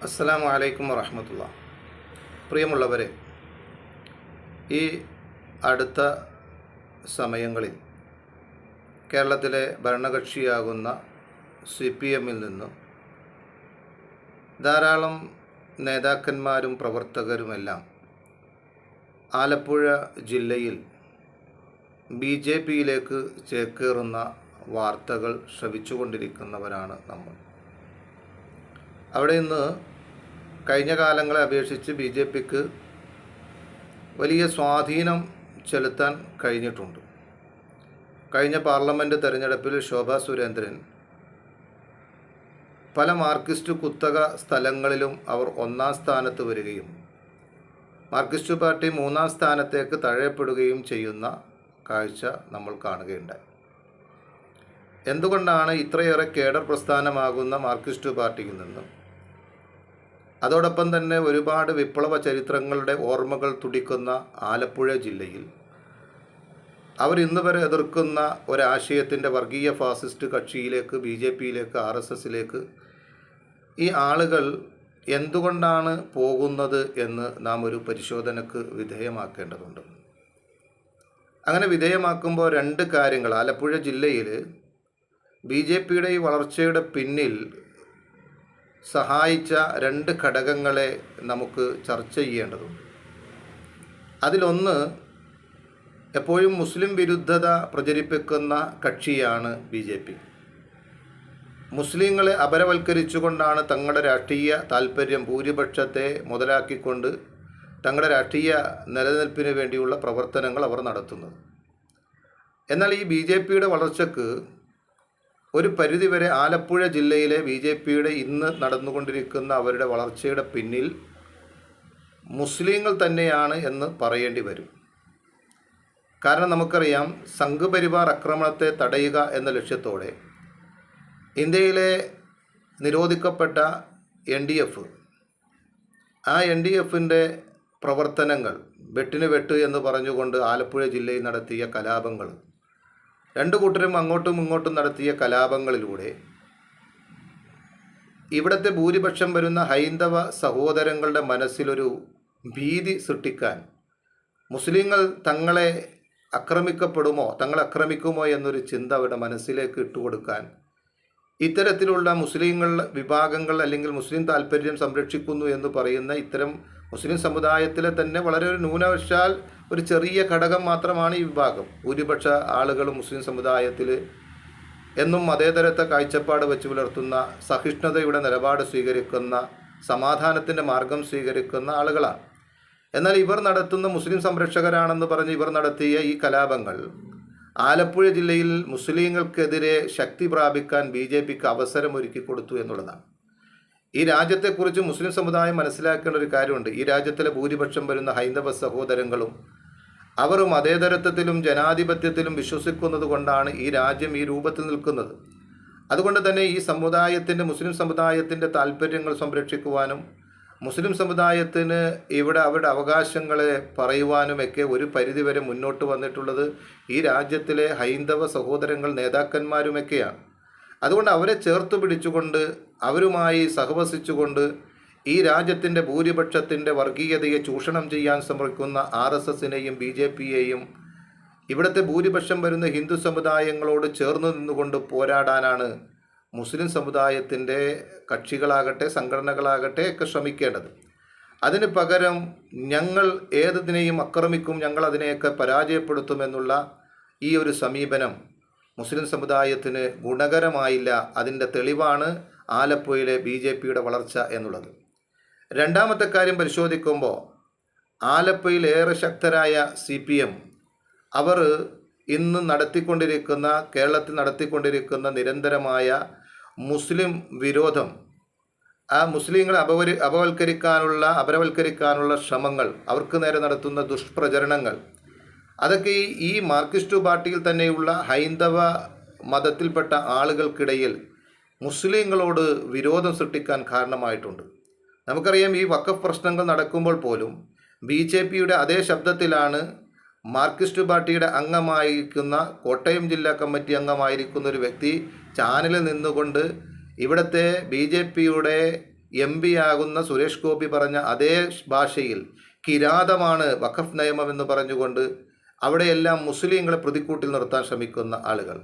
അസ്സലാമു അലൈക്കും വറഹ്മത്തുള്ളാഹി. പ്രിയമുള്ളവരെ, ഈ അടുത്ത സമയങ്ങളിൽ കേരളത്തിലെ ഭരണകക്ഷിയാകുന്ന CPM-ൽ നിന്ന് ധാരാളം നേതാക്കന്മാരും പ്രവർത്തകരുമെല്ലാം ആലപ്പുഴ ജില്ലയിൽ BJP-യിലേക്ക് ചേക്കേറുന്ന വാർത്തകൾ ശ്രവിച്ചുകൊണ്ടിരിക്കുന്നവരാണ് നമ്മൾ. അവിടെ നിന്ന് കഴിഞ്ഞ കാലങ്ങളെ അപേക്ഷിച്ച് BJP-ക്ക് വലിയ സ്വാധീനം ചെലുത്താൻ കഴിഞ്ഞിട്ടുണ്ട്. കഴിഞ്ഞ പാർലമെൻറ്റ് തെരഞ്ഞെടുപ്പിൽ ശോഭാ സുരേന്ദ്രൻ പല മാർക്സിസ്റ്റ് കുത്തക സ്ഥലങ്ങളിലും അവർ ഒന്നാം സ്ഥാനത്ത് വരികയും മാർക്സിസ്റ്റ് പാർട്ടി മൂന്നാം സ്ഥാനത്തേക്ക് തഴയപ്പെടുകയും ചെയ്യുന്ന കാഴ്ച നമ്മൾ കാണുകയുണ്ടായി. എന്തുകൊണ്ടാണ് ഇത്രയേറെ കേഡർ പ്രസ്ഥാനമാകുന്ന മാർക്സിസ്റ്റ് പാർട്ടിയിൽ നിന്നും അതോടൊപ്പം തന്നെ ഒരുപാട് വിപ്ലവ ചരിത്രങ്ങളുടെ ഓർമ്മകൾ തുടിക്കുന്ന ആലപ്പുഴ ജില്ലയിൽ അവർ ഇന്ന് വരെ എതിർക്കുന്ന ഒരാശയത്തിൻ്റെ വർഗീയ ഫാസിസ്റ്റ് കക്ഷിയിലേക്ക്, BJP-യിലേക്ക്, RSS-ലേക്ക് ഈ ആളുകൾ എന്തുകൊണ്ടാണ് പോകുന്നത് എന്ന് നാം ഒരു പരിശോധനയ്ക്ക് വിധേയമാക്കേണ്ടതുണ്ട്. അങ്ങനെ വിധേയമാക്കുമ്പോൾ രണ്ട് കാര്യങ്ങൾ, ആലപ്പുഴ ജില്ലയിൽ BJP-യുടെ ഈ വളർച്ചയുടെ പിന്നിൽ സഹായിച്ച രണ്ട് ഘടകങ്ങളെ നമുക്ക് ചർച്ച ചെയ്യേണ്ടതുണ്ട്. അതിലൊന്ന്, എപ്പോഴും മുസ്ലിം വിരുദ്ധത പ്രചരിപ്പിക്കുന്ന കക്ഷിയാണ് BJP. മുസ്ലിങ്ങളെ അപരവൽക്കരിച്ചുകൊണ്ടാണ് തങ്ങളുടെ രാഷ്ട്രീയ താൽപ്പര്യം, ഭൂരിപക്ഷത്തെ മുതലാക്കിക്കൊണ്ട് തങ്ങളുടെ രാഷ്ട്രീയ നിലനിൽപ്പിന് വേണ്ടിയുള്ള പ്രവർത്തനങ്ങൾ അവർ നടത്തുന്നത്. എന്നാൽ ഈ BJP-യുടെ വളർച്ചയ്ക്ക് ഒരു പരിധിവരെ ആലപ്പുഴ ജില്ലയിലെ BJP-യുടെ ഇന്ന് നടന്നുകൊണ്ടിരിക്കുന്ന അവരുടെ വളർച്ചയുടെ പിന്നിൽ മുസ്ലിങ്ങൾ തന്നെയാണ് എന്ന് പറയേണ്ടി വരും. കാരണം നമുക്കറിയാം, സംഘപരിവാർ ആക്രമണത്തെ തടയുക എന്ന ലക്ഷ്യത്തോടെ ഇന്ത്യയിലെ നിരോധിക്കപ്പെട്ട NDF, ആ NDF-ൻ്റെ പ്രവർത്തനങ്ങൾ, വെട്ടിന് വെട്ട് എന്ന് പറഞ്ഞുകൊണ്ട് ആലപ്പുഴ ജില്ലയിൽ നടത്തിയ കലാപങ്ങൾ, രണ്ടു കൂട്ടരും അങ്ങോട്ടും ഇങ്ങോട്ടും നടത്തിയ കലാപങ്ങളിലൂടെ ഇവിടുത്തെ ഭൂരിപക്ഷം വരുന്ന ഹൈന്ദവ സഹോദരങ്ങളുടെ മനസ്സിലൊരു ഭീതി സൃഷ്ടിക്കാൻ, മുസ്ലിങ്ങൾ തങ്ങളെ ആക്രമിക്കുമോ എന്നൊരു ചിന്ത അവരുടെ മനസ്സിലേക്ക് ഇട്ടുകൊടുക്കാൻ ഇത്തരത്തിലുള്ള മുസ്ലിങ്ങൾ വിഭാഗങ്ങൾ അല്ലെങ്കിൽ മുസ്ലിം താല്പര്യം സംരക്ഷിക്കുന്നു എന്ന് പറയുന്ന ഇത്തരം മുസ്ലിം സമുദായത്തിലെ തന്നെ വളരെ ഒരു ന്യൂനപക്ഷാൽ ഒരു ചെറിയ ഘടകം മാത്രമാണ് ഈ വിഭാഗം. ഭൂരിപക്ഷ ആളുകൾ മുസ്ലിം സമുദായത്തിൽ എന്നും മതേതരത്വ കാഴ്ചപ്പാട് വെച്ച് പുലർത്തുന്ന, സഹിഷ്ണുതയുടെ നിലപാട് സ്വീകരിക്കുന്ന, സമാധാനത്തിൻ്റെ മാർഗം സ്വീകരിക്കുന്ന ആളുകളാണ്. എന്നാൽ ഇവർ നടത്തുന്ന, മുസ്ലിം സംരക്ഷകരാണെന്ന് പറഞ്ഞ് ഇവർ നടത്തിയ ഈ കലാപങ്ങൾ ആലപ്പുഴ ജില്ലയിൽ മുസ്ലിങ്ങൾക്കെതിരെ ശക്തി പ്രാപിക്കാൻ BJP-ക്ക് അവസരമൊരുക്കി കൊടുത്തു എന്നുള്ളതാണ്. ഈ രാജ്യത്തെക്കുറിച്ച് മുസ്ലിം സമുദായം മനസ്സിലാക്കേണ്ട ഒരു കാര്യമുണ്ട്. ഈ രാജ്യത്തിലെ ഭൂരിപക്ഷം വരുന്ന ഹൈന്ദവ സഹോദരങ്ങളും അവർ മതേതരത്വത്തിലും ജനാധിപത്യത്തിലും വിശ്വസിക്കുന്നത് കൊണ്ടാണ് ഈ രാജ്യം ഈ രൂപത്തിൽ നിൽക്കുന്നത്. അതുകൊണ്ട് തന്നെ ഈ സമുദായത്തിൻ്റെ, മുസ്ലിം സമുദായത്തിൻ്റെ താല്പര്യങ്ങൾ സംരക്ഷിക്കുവാനും മുസ്ലിം സമുദായത്തിന് ഇവിടെ അവരുടെ അവകാശങ്ങളെ പറയുവാനുമൊക്കെ ഒരു പരിധിവരെ മുന്നോട്ട് വന്നിട്ടുള്ളത് ഈ രാജ്യത്തിലെ ഹൈന്ദവ സഹോദരങ്ങൾ, നേതാക്കന്മാരുമൊക്കെയാണ്. അതുകൊണ്ട് അവരെ ചേർത്ത് പിടിച്ചുകൊണ്ട്, അവരുമായി സഹവസിച്ചുകൊണ്ട് ഈ രാജ്യത്തിൻ്റെ ഭൂരിപക്ഷത്തിൻ്റെ വർഗീയതയെ ചൂഷണം ചെയ്യാൻ ശ്രമിക്കുന്ന RSS-നെയും BJP-യെയും ഇവിടുത്തെ ഭൂരിപക്ഷം വരുന്ന ഹിന്ദു സമുദായങ്ങളോട് ചേർന്ന് നിന്നുകൊണ്ട് പോരാടാനാണ് മുസ്ലിം സമുദായത്തിൻ്റെ കക്ഷികളാകട്ടെ, സംഘടനകളാകട്ടെ ഒക്കെ ശ്രമിക്കേണ്ടത്. അതിന് പകരം ഞങ്ങൾ ഏതിനെയും ആക്രമിക്കും, ഞങ്ങൾ അതിനെയൊക്കെ പരാജയപ്പെടുത്തുമെന്നുള്ള ഈ ഒരു സമീപനം മുസ്ലിം സമുദായത്തിന് ഗുണകരമായില്ല. അതിൻ്റെ തെളിവാണ് ആലപ്പുഴയിലെ BJP-യുടെ വളർച്ച എന്നുള്ളത്. രണ്ടാമത്തെ കാര്യം പരിശോധിക്കുമ്പോൾ, ആലപ്പുഴയിൽ ഏറെ ശക്തരായ CPM അവർ ഇന്ന് നടത്തിക്കൊണ്ടിരിക്കുന്ന, കേരളത്തിൽ നടത്തിക്കൊണ്ടിരിക്കുന്ന നിരന്തരമായ മുസ്ലിം വിരോധം, ആ മുസ്ലിങ്ങളെ അപരവൽക്കരിക്കാനുള്ള ശ്രമങ്ങൾ, അവർക്ക് നേരെ നടത്തുന്ന ദുഷ്പ്രചരണങ്ങൾ, അതൊക്കെ ഈ മാർക്സിസ്റ്റ് പാർട്ടിയിൽ തന്നെയുള്ള ഹൈന്ദവ മതത്തിൽപ്പെട്ട ആളുകൾക്കിടയിൽ മുസ്ലിങ്ങളോട് വിരോധം സൃഷ്ടിക്കാൻ കാരണമായിട്ടുണ്ട്. നമുക്കറിയാം, ഈ വഖഫ് പ്രശ്നങ്ങൾ നടക്കുമ്പോൾ പോലും BJP-യുടെ അതേ ശബ്ദത്തിലാണ് മാർക്സിസ്റ്റ് പാർട്ടിയുടെ അംഗമായിരിക്കുന്ന, കോട്ടയം ജില്ലാ കമ്മിറ്റി അംഗമായിരിക്കുന്ന ഒരു വ്യക്തി ചാനലിൽ നിന്നുകൊണ്ട് ഇവിടുത്തെ BJP-യുടെ MP ആകുന്ന സുരേഷ് ഗോപി പറഞ്ഞ അതേ ഭാഷയിൽ കിരാതമാണ് വഖഫ് നിയമം എന്ന് പറഞ്ഞുകൊണ്ട് അവിടെയെല്ലാം മുസ്ലിങ്ങളെ പ്രതിക്കൂട്ടിൽ നിർത്താൻ ശ്രമിക്കുന്ന ആളുകൾ.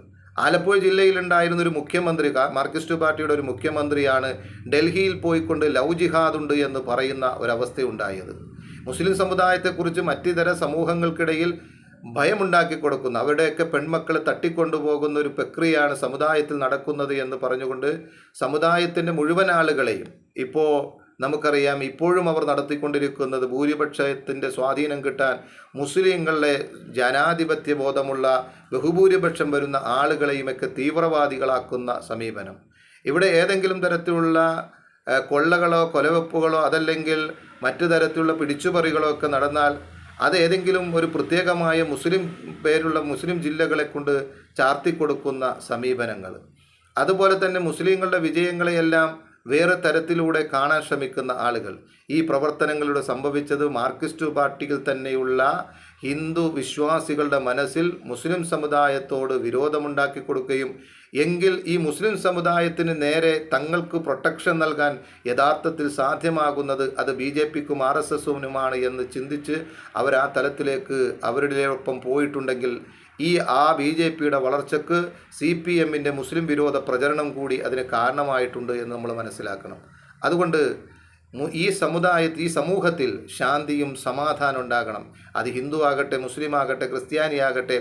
ആലപ്പുഴ ജില്ലയിലുണ്ടായിരുന്ന ഒരു മുഖ്യമന്ത്രി, മാർക്സിസ്റ്റ് പാർട്ടിയുടെ ഒരു മുഖ്യമന്ത്രിയാണ് ഡൽഹിയിൽ പോയിക്കൊണ്ട് ലവ് ജിഹാദ് ഉണ്ട് എന്ന് പറയുന്ന ഒരവസ്ഥയുണ്ടായത്. മുസ്ലിം സമുദായത്തെക്കുറിച്ച് മറ്റിതര സമൂഹങ്ങൾക്കിടയിൽ ഭയമുണ്ടാക്കി കൊടുക്കുന്ന, അവരുടെയൊക്കെ പെൺമക്കളെ തട്ടിക്കൊണ്ടുപോകുന്ന ഒരു പ്രക്രിയയാണ് സമുദായത്തിൽ നടക്കുന്നത് എന്ന് പറഞ്ഞുകൊണ്ട് സമുദായത്തിൻ്റെ മുഴുവൻ ആളുകളെയും ഇപ്പോൾ നമുക്കറിയാം ഇപ്പോഴും അവർ നടത്തിക്കൊണ്ടിരിക്കുന്നത് ഭൂരിപക്ഷത്തിൻ്റെ സ്വാധീനം കിട്ടാൻ മുസ്ലിങ്ങളുടെ ജനാധിപത്യ ബോധമുള്ള ബഹുഭൂരിപക്ഷം വരുന്ന ആളുകളെയുമൊക്കെ തീവ്രവാദികളാക്കുന്ന സമീപനം. ഇവിടെ ഏതെങ്കിലും തരത്തിലുള്ള കൊള്ളകളോ കൊലവെപ്പുകളോ അതല്ലെങ്കിൽ മറ്റു തരത്തിലുള്ള പിടിച്ചുപറികളോ ഒക്കെ നടന്നാൽ അത് ഏതെങ്കിലും ഒരു പ്രത്യേകമായ മുസ്ലിം ജില്ലകളെ കൊണ്ട് ചാർത്തിക്കൊടുക്കുന്ന സമീപനങ്ങൾ. അതുപോലെ തന്നെ മുസ്ലിങ്ങളുടെ വിജയങ്ങളെയെല്ലാം വേറെ തരത്തിലൂടെ കാണാൻ ശ്രമിക്കുന്ന ആളുകൾ. ഈ പ്രവർത്തനങ്ങളിലൂടെ സംഭവിച്ചത് മാർക്സിസ്റ്റ് പാർട്ടിയിൽ തന്നെയുള്ള ഹിന്ദു വിശ്വാസികളുടെ മനസ്സിൽ മുസ്ലിം സമുദായത്തോട് വിരോധമുണ്ടാക്കി കൊടുക്കുകയും എങ്കിൽ ഈ മുസ്ലിം സമുദായത്തിന് നേരെ തങ്ങൾക്ക് പ്രൊട്ടക്ഷൻ നൽകാൻ യഥാർത്ഥത്തിൽ സാധ്യമാകുന്നത് അത് BJPക്കും RSSനുമാണ് എന്ന് ചിന്തിച്ച് അവർ ആ തലത്തിലേക്ക് അവരുടെ ഒപ്പം പോയിട്ടുണ്ടെങ്കിൽ ആ BJPയുടെ വളർച്ചയ്ക്ക് CPMൻ്റെ മുസ്ലിം വിരോധ പ്രചരണം കൂടി അതിന് കാരണമായിട്ടുണ്ട് എന്ന് നമ്മൾ മനസ്സിലാക്കണം. അതുകൊണ്ട് ഈ സമൂഹത്തിൽ ശാന്തിയും സമാധാനം ഉണ്ടാകണം. അത് ഹിന്ദു ആകട്ടെ, മുസ്ലിം ആകട്ടെ, ക്രിസ്ത്യാനി ആകട്ടെ,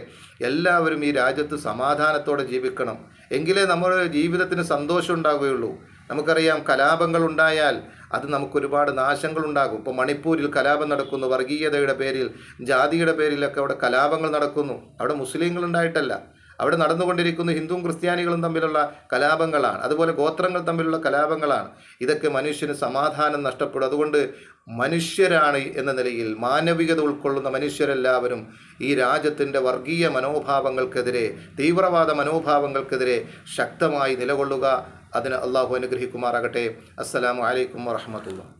എല്ലാവരും ഈ രാജ്യത്ത് സമാധാനത്തോടെ ജീവിക്കണം. എങ്കിലേ നമ്മുടെ ജീവിതത്തിന് സന്തോഷം ഉണ്ടാവുകയുള്ളൂ. നമുക്കറിയാം കലാപങ്ങൾ ഉണ്ടായാൽ അത് നമുക്കൊരുപാട് നാശങ്ങളുണ്ടാകും. ഇപ്പോൾ മണിപ്പൂരിൽ കലാപം നടക്കുന്നു, വർഗീയതയുടെ പേരിൽ, ജാതിയുടെ പേരിലൊക്കെ അവിടെ കലാപങ്ങൾ നടക്കുന്നു. അവിടെ മുസ്ലിങ്ങളുണ്ടായിട്ടല്ല, അവിടെ നടന്നുകൊണ്ടിരിക്കുന്ന ഹിന്ദുവും ക്രിസ്ത്യാനികളും തമ്മിലുള്ള കലാപങ്ങളാണ്. അതുപോലെ ഗോത്രങ്ങൾ തമ്മിലുള്ള കലാപങ്ങളാണ്. ഇതൊക്കെ മനുഷ്യന് സമാധാനം നഷ്ടപ്പെടും. അതുകൊണ്ട് മനുഷ്യരാണ് എന്ന നിലയിൽ മാനവികത ഉൾക്കൊള്ളുന്ന മനുഷ്യരെല്ലാവരും ഈ രാജ്യത്തിൻ്റെ വർഗീയ മനോഭാവങ്ങൾക്കെതിരെ, തീവ്രവാദ മനോഭാവങ്ങൾക്കെതിരെ ശക്തമായി നിലകൊള്ളുക. അതിന് അള്ളാഹു അനുഗ്രഹിക്കുമാറാകട്ടെ. അസ്സലാമു അലൈക്കും വറഹ്മത്തുള്ളാഹി.